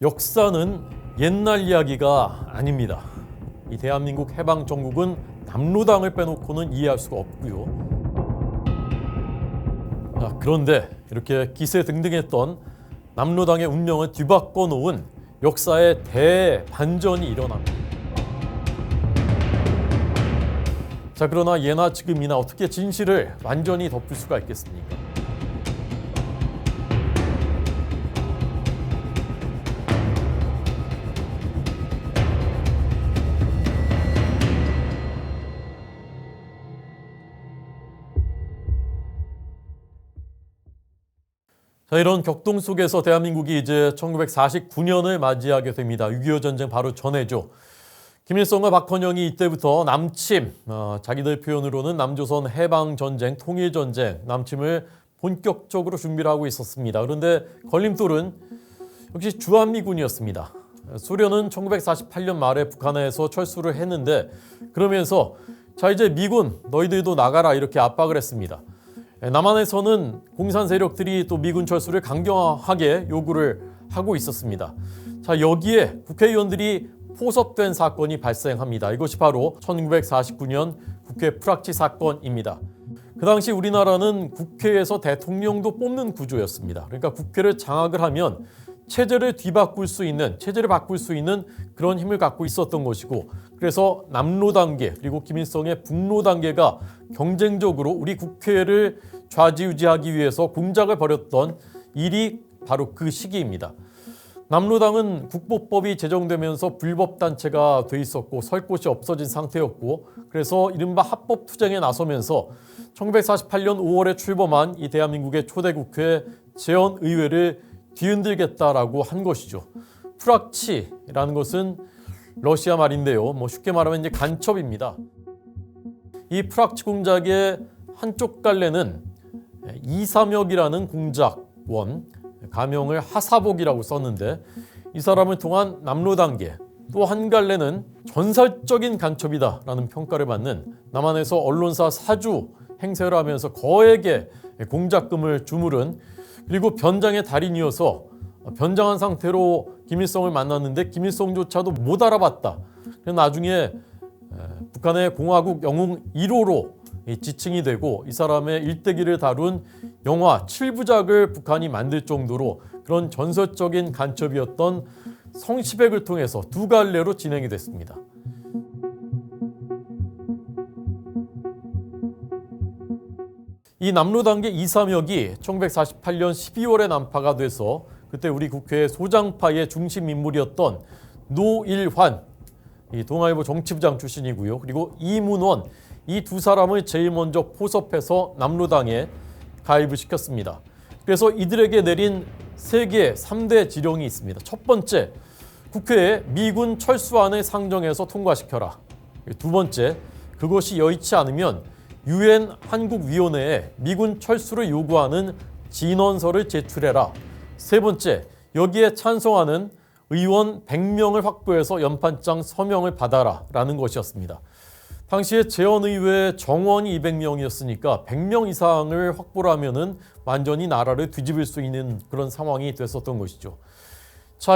역사는 옛날 이야기가 아닙니다. 이 대한민국 해방 정국은 남로당을 빼놓고는 이해할 수가 없고요. 그런데 이렇게 기세등등했던 남로당의 운명을 뒤바꿔 놓은 역사의 대반전이 일어납니다. 그러나 예나 지금이나 어떻게 진실을 완전히 덮을 수가 있겠습니까? 이런 격동 속에서 대한민국이 이제 1949년을 맞이하게 됩니다. 6.25 전쟁 바로 전해죠. 김일성과 박헌영이 이때부터 남침, 자기들 표현으로는 남조선 해방전쟁, 통일전쟁, 남침을 본격적으로 준비를 하고 있었습니다. 그런데 걸림돌은 역시 주한미군이었습니다. 소련은 1948년 말에 북한에서 철수를 했는데 그러면서 이제 미군 너희들도 나가라 이렇게 압박을 했습니다. 남한에서는 공산 세력들이 또 미군 철수를 강경하게 요구를 하고 있었습니다. 여기에 국회의원들이 포섭된 사건이 발생합니다. 이것이 바로 1949년 국회 프락치 사건입니다. 그 당시 우리나라는 국회에서 대통령도 뽑는 구조였습니다. 그러니까 국회를 장악을 하면 체제를 바꿀 수 있는 그런 힘을 갖고 있었던 것이고, 그래서 남로단계 그리고 김일성의 북로단계가 경쟁적으로 우리 국회를 좌지우지하기 위해서 공작을 벌였던 일이 바로 그 시기입니다. 남로당은 국보법이 제정되면서 불법단체가 돼 있었고 설 곳이 없어진 상태였고, 그래서 이른바 합법투쟁에 나서면서 1948년 5월에 출범한 이 대한민국의 초대 국회 재헌의회를 뒤흔들겠다라고 한 것이죠. 프락치라는 것은 러시아 말인데요. 쉽게 말하면 이제 간첩입니다. 이 프락치 공작의 한쪽 갈래는 이삼혁이라는 공작원, 가명을 하사복이라고 썼는데 이 사람을 통한 남로단계, 또 한 갈래는 전설적인 간첩이다라는 평가를 받는 남한에서 언론사 사주 행세를 하면서 거액의 공작금을 주물은, 그리고 변장의 달인이어서 변장한 상태로 김일성을 만났는데 김일성조차도 못 알아봤다. 나중에 북한의 공화국 영웅 1호로 지칭이 되고 이 사람의 일대기를 다룬 영화 7부작을 북한이 만들 정도로 그런 전설적인 간첩이었던 성시백을 통해서 두 갈래로 진행이 됐습니다. 이 남로단계 이삼혁이 1948년 12월에 난파가 돼서 그때 우리 국회의 소장파의 중심 인물이었던 노일환, 이 동아일보 정치부장 출신이고요. 그리고 이문원, 이 두 사람을 제일 먼저 포섭해서 남로당에 가입을 시켰습니다. 그래서 이들에게 내린 3대 지령이 있습니다. 첫 번째, 국회에 미군 철수안을 상정해서 통과시켜라. 두 번째, 그것이 여의치 않으면 유엔 한국위원회에 미군 철수를 요구하는 진원서를 제출해라. 세 번째, 여기에 찬성하는 의원 100명을 확보해서 연판장 서명을 받아라 라는 것이었습니다. 당시에 재헌의회 정원이 200명이었으니까 100명 이상을 확보를 하면은 완전히 나라를 뒤집을 수 있는 그런 상황이 됐었던 것이죠.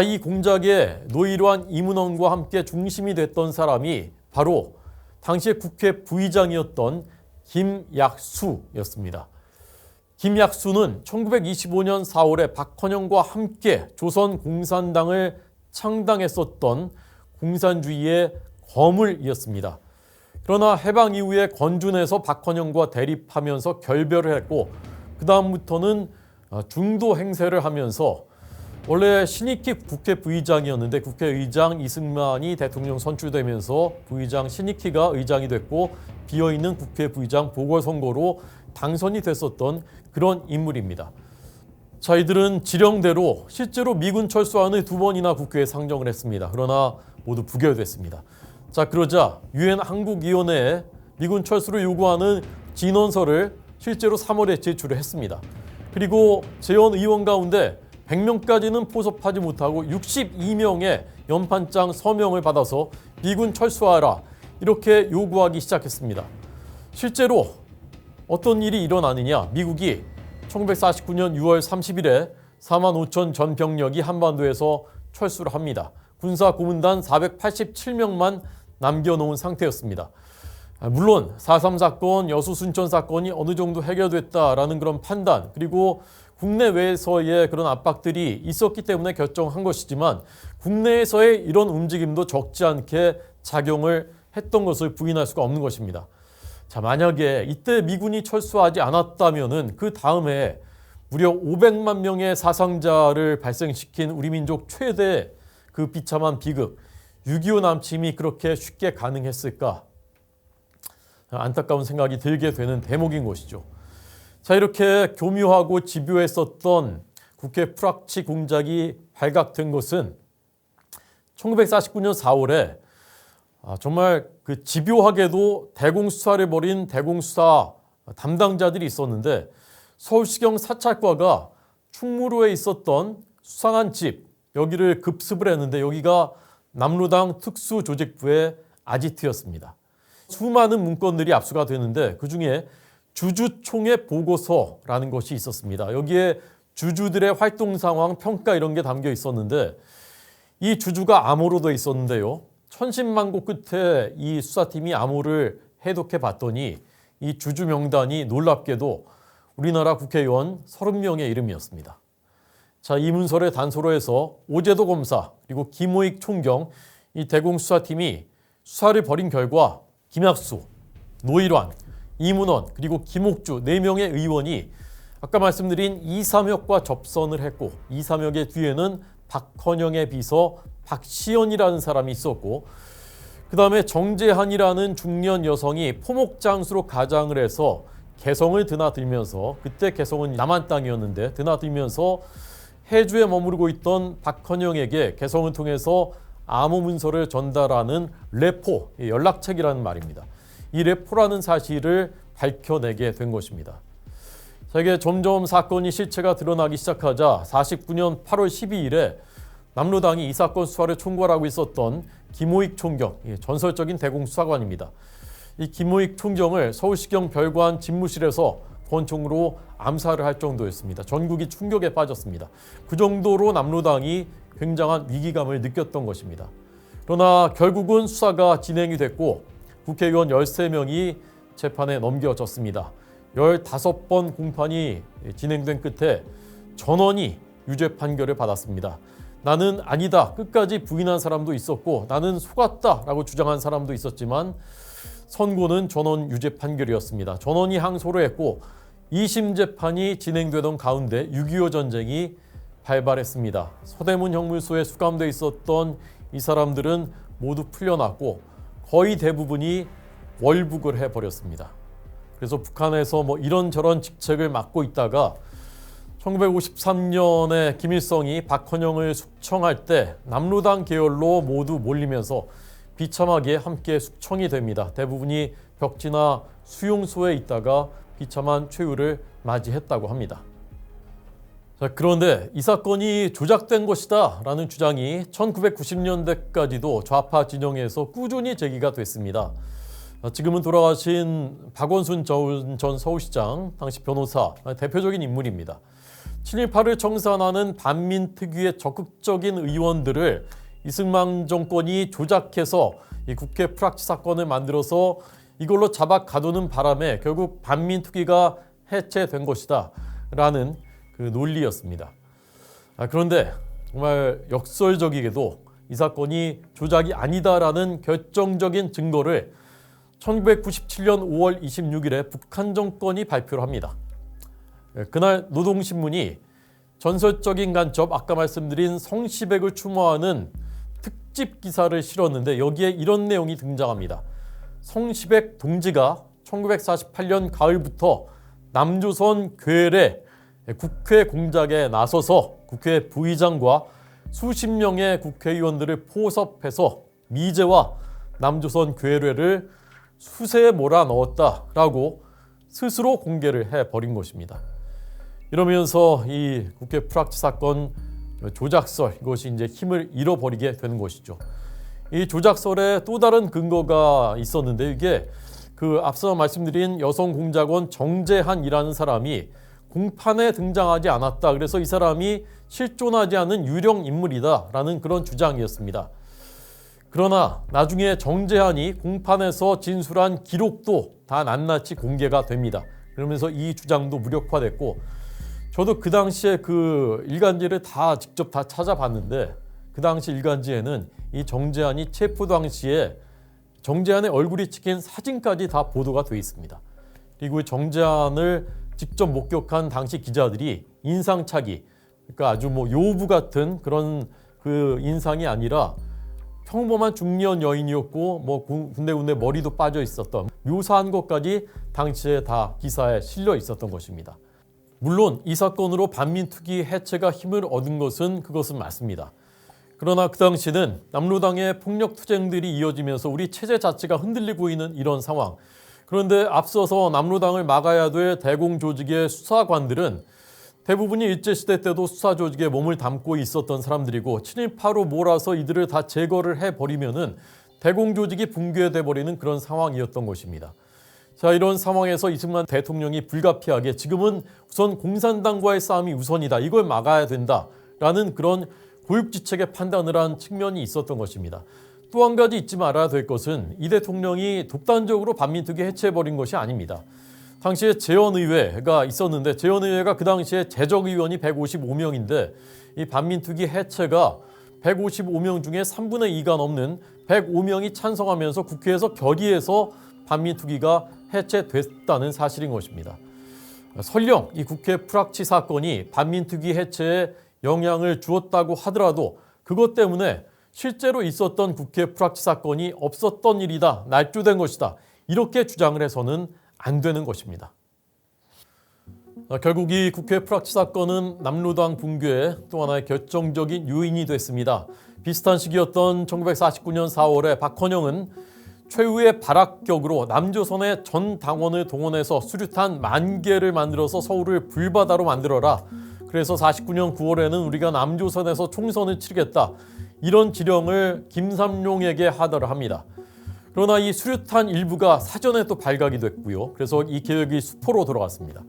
이 공작에 노일환, 이문원과 함께 중심이 됐던 사람이 바로 당시에 국회 부의장이었던 김약수였습니다. 김약수는 1925년 4월에 박헌영과 함께 조선공산당을 창당했었던 공산주의의 거물이었습니다. 그러나 해방 이후에 건준에서 박헌영과 대립하면서 결별을 했고, 그 다음부터는 중도 행세를 하면서 원래 신익희 국회 부의장이었는데 국회의장 이승만이 대통령 선출되면서 부의장 신익희가 의장이 됐고 비어있는 국회 부의장 보궐선거로 당선이 됐었던 그런 인물입니다. 이들은 지령대로 실제로 미군 철수안을 2번이나 국회에 상정을 했습니다. 그러나 모두 부결됐습니다. 그러자 유엔 한국위원회에 미군 철수를 요구하는 진원서를 실제로 3월에 제출을 했습니다. 그리고 재헌의원 가운데 100명까지는 포섭하지 못하고 62명의 연판장 서명을 받아서 미군 철수하라 이렇게 요구하기 시작했습니다. 실제로 어떤 일이 일어나느냐, 미국이 1949년 6월 30일에 4만 5천 전 병력이 한반도에서 철수를 합니다. 군사 고문단 487명만 남겨놓은 상태였습니다. 물론 4.3 사건, 여수 순천 사건이 어느 정도 해결됐다라는 그런 판단, 그리고 국내외에서의 그런 압박들이 있었기 때문에 결정한 것이지만 국내에서의 이런 움직임도 적지 않게 작용을 했던 것을 부인할 수가 없는 것입니다. 자, 만약에 이때 미군이 철수하지 않았다면은 그 다음에 무려 500만 명의 사상자를 발생시킨 우리 민족 최대 그 비참한 비극 6.25 남침이 그렇게 쉽게 가능했을까? 안타까운 생각이 들게 되는 대목인 것이죠. 자, 이렇게 교묘하고 집요했었던 국회 프락치 공작이 발각된 것은 1949년 4월에 정말 그 집요하게도 대공수사를 벌인 대공수사 담당자들이 있었는데 서울시경 사찰과가 충무로에 있었던 수상한 집 여기를 급습을 했는데 여기가 남로당 특수조직부의 아지트였습니다. 수많은 문건들이 압수가 되는데 그중에 주주총회 보고서라는 것이 있었습니다. 여기에 주주들의 활동 상황, 평가 이런 게 담겨 있었는데 이 주주가 암호로 돼 있었는데요. 천신만고 끝에 이 수사팀이 암호를 해독해 봤더니 이 주주 명단이 놀랍게도 우리나라 국회의원 30명의 이름이었습니다. 자, 이 문서를 단서로 해서 오재도 검사 그리고 김호익 총경 이 대공수사팀이 수사를 벌인 결과 김학수, 노일환, 이문원 그리고 김옥주 4명의 의원이 아까 말씀드린 이삼혁과 접선을 했고 이삼혁의 뒤에는 박헌영의 비서 박시연이라는 사람이 있었고 그 다음에 정재한이라는 중년 여성이 포목장수로 가장을 해서 개성을 드나들면서 그때 개성은 남한 땅이었는데 드나들면서 해주에 머무르고 있던 박헌영에게 개성을 통해서 암호 문서를 전달하는 레포, 연락책이라는 말입니다. 이 레포라는 사실을 밝혀내게 된 것입니다. 자, 이게 점점 사건이 실체가 드러나기 시작하자 49년 8월 12일에 남로당이 이 사건 수사를 총괄하고 있었던 김호익 총경, 전설적인 대공수사관입니다. 이 김호익 총경을 서울시경 별관 집무실에서 권총으로 암살을 할 정도였습니다. 전국이 충격에 빠졌습니다. 그 정도로 남로당이 굉장한 위기감을 느꼈던 것입니다. 그러나 결국은 수사가 진행이 됐고 국회의원 13명이 재판에 넘겨졌습니다. 15번 공판이 진행된 끝에 전원이 유죄 판결을 받았습니다. 나는 아니다, 끝까지 부인한 사람도 있었고 나는 속았다라고 주장한 사람도 있었지만 선고는 전원 유죄 판결이었습니다. 전원이 항소를 했고 2심 재판이 진행되던 가운데 6.25 전쟁이 발발했습니다. 서대문 형무소에 수감돼 있었던 이 사람들은 모두 풀려났고 거의 대부분이 월북을 해버렸습니다. 그래서 북한에서 이런저런 직책을 맡고 있다가 1953년에 김일성이 박헌영을 숙청할 때 남로당 계열로 모두 몰리면서 비참하게 함께 숙청이 됩니다. 대부분이 벽지나 수용소에 있다가 비참한 최후를 맞이했다고 합니다. 자, 그런데 이 사건이 조작된 것이다 라는 주장이 1990년대까지도 좌파 진영에서 꾸준히 제기가 됐습니다. 지금은 돌아가신 박원순 전 서울시장 당시 변호사 대표적인 인물입니다. 5.18을 청산하는 반민특위의 적극적인 의원들을 이승만 정권이 조작해서 이 국회 프락치 사건을 만들어서 이걸로 잡아 가두는 바람에 결국 반민특위가 해체된 것이다 라는 그 논리였습니다. 그런데 정말 역설적이게도 이 사건이 조작이 아니다라는 결정적인 증거를 1997년 5월 26일에 북한 정권이 발표를 합니다. 그날 노동신문이 전설적인 간첩 아까 말씀드린 성시백을 추모하는 특집 기사를 실었는데 여기에 이런 내용이 등장합니다. 성시백 동지가 1948년 가을부터 남조선 괴뢰 국회 공작에 나서서 국회 부의장과 수십 명의 국회의원들을 포섭해서 미제와 남조선 괴뢰를 수세에 몰아넣었다라고 스스로 공개를 해버린 것입니다. 이러면서 이 국회 프락치 사건 조작설 이것이 이제 힘을 잃어버리게 되는 것이죠. 이 조작설에 또 다른 근거가 있었는데 이게 그 앞서 말씀드린 여성 공작원 정재한이라는 사람이 공판에 등장하지 않았다. 그래서 이 사람이 실존하지 않는 유령 인물이다라는 그런 주장이었습니다. 그러나 나중에 정재환이 공판에서 진술한 기록도 다 낱낱이 공개가 됩니다. 그러면서 이 주장도 무력화됐고, 저도 그 당시에 그 일간지를 다 직접 다 찾아봤는데, 그 당시 일간지에는 이 정재환이 체포 당시에 정재환의 얼굴이 찍힌 사진까지 다 보도가 되어 있습니다. 그리고 정재환을 직접 목격한 당시 기자들이 인상착의, 그러니까 아주 뭐 요부 같은 그런 그 인상이 아니라 평범한 중년 여인이었고 뭐 군데군데 머리도 빠져 있었던, 묘사한 것까지 당시에 다 기사에 실려 있었던 것입니다. 물론 이 사건으로 반민특위 해체가 힘을 얻은 그것은 맞습니다. 그러나 그 당시는 남로당의 폭력 투쟁들이 이어지면서 우리 체제 자체가 흔들리고 있는 이런 상황. 그런데 앞서서 남로당을 막아야 될 대공 조직의 수사관들은 대부분이 일제시대 때도 수사 조직에 몸을 담고 있었던 사람들이고, 친일파로 몰아서 이들을 다 제거를 해버리면은 대공 조직이 붕괴돼 버리는 그런 상황이었던 것입니다. 자, 이런 상황에서 이승만 대통령이 불가피하게 지금은 우선 공산당과의 싸움이 우선이다, 이걸 막아야 된다라는 그런 고육지책의 판단을 한 측면이 있었던 것입니다. 또 한 가지 잊지 말아야 될 것은 이 대통령이 독단적으로 반민특위 해체해버린 것이 아닙니다. 당시에 재헌의회가 있었는데, 재헌의회가 그 당시에 재적의원이 155명인데 이 반민특위 해체가 155명 중에 3분의 2가 넘는 105명이 찬성하면서 국회에서 결의해서 반민특위가 해체됐다는 사실인 것입니다. 설령 이 국회 프락치 사건이 반민특위 해체에 영향을 주었다고 하더라도 그것 때문에 실제로 있었던 국회 프락치 사건이 없었던 일이다, 날조된 것이다, 이렇게 주장을 해서는 안 되는 것입니다. 결국 이 국회 프락치 사건은 남로당 붕괴의 또 하나의 결정적인 요인이 됐습니다. 비슷한 시기였던 1949년 4월에 박헌영은 최후의 발악격으로 남조선의 전 당원을 동원해서 수류탄 10,000개를 만들어서 서울을 불바다로 만들어라, 그래서 49년 9월에는 우리가 남조선에서 총선을 치르겠다, 이런 지령을 김삼룡에게 하달을 합니다. 그러나 이 수류탄 일부가 사전에 또 발각이 됐고요. 그래서 이 계획이 수포로 돌아갔습니다.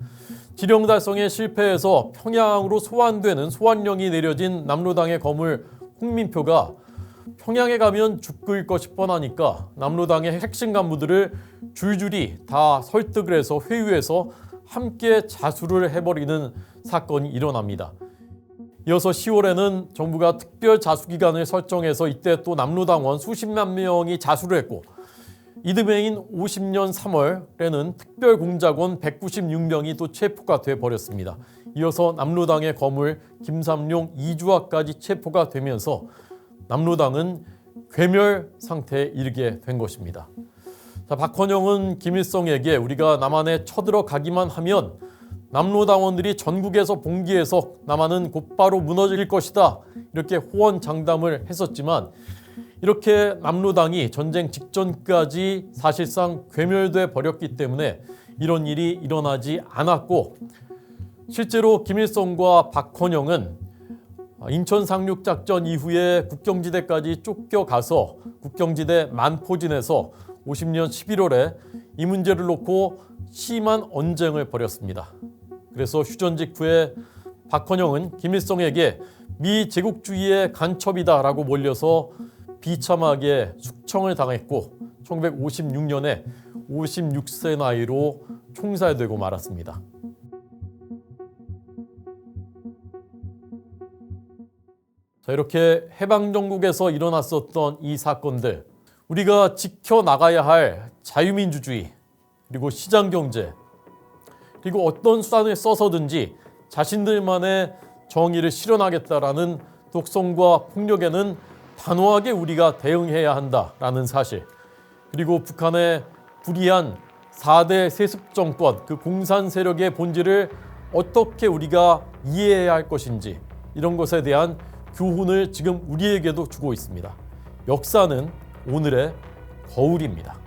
지령 달성에 실패해서 평양으로 소환되는 소환령이 내려진 남로당의 거물 홍민표가 평양에 가면 죽을 것이 뻔하니까 남로당의 핵심 간부들을 줄줄이 다 설득을 해서 회유해서 함께 자수를 해버리는 사건이 일어납니다. 이어서 10월에는 정부가 특별 자수기간을 설정해서 이때 또 남로당원 수십만 명이 자수를 했고, 이듬해인 50년 3월에는 특별공작원 196명이 또 체포가 돼버렸습니다. 이어서 남로당의 거물 김삼룡, 이주학까지 체포가 되면서 남로당은 괴멸 상태에 이르게 된 것입니다. 자, 박헌영은 김일성에게 우리가 남한에 쳐들어가기만 하면 남로당원들이 전국에서 봉기해서 남한은 곧바로 무너질 것이다, 이렇게 호언장담을 했었지만, 이렇게 남로당이 전쟁 직전까지 사실상 괴멸돼 버렸기 때문에 이런 일이 일어나지 않았고, 실제로 김일성과 박헌영은 인천 상륙작전 이후에 국경지대까지 쫓겨가서 국경지대 만포진에서 50년 11월에 이 문제를 놓고 심한 언쟁을 벌였습니다. 그래서 휴전 직후에 박헌영은 김일성에게 미 제국주의의 간첩이다라고 몰려서 비참하게 숙청을 당했고 1956년에 56세 나이로 총살되고 말았습니다. 자, 이렇게 해방정국에서 일어났었던 이 사건들, 우리가 지켜나가야 할 자유민주주의, 그리고 시장경제, 그리고 어떤 수단을 써서든지 자신들만의 정의를 실현하겠다라는 독성과 폭력에는 단호하게 우리가 대응해야 한다라는 사실, 그리고 북한의 불의한 4대 세습정권, 그 공산 세력의 본질을 어떻게 우리가 이해해야 할 것인지, 이런 것에 대한 교훈을 지금 우리에게도 주고 있습니다. 역사는 오늘의 거울입니다.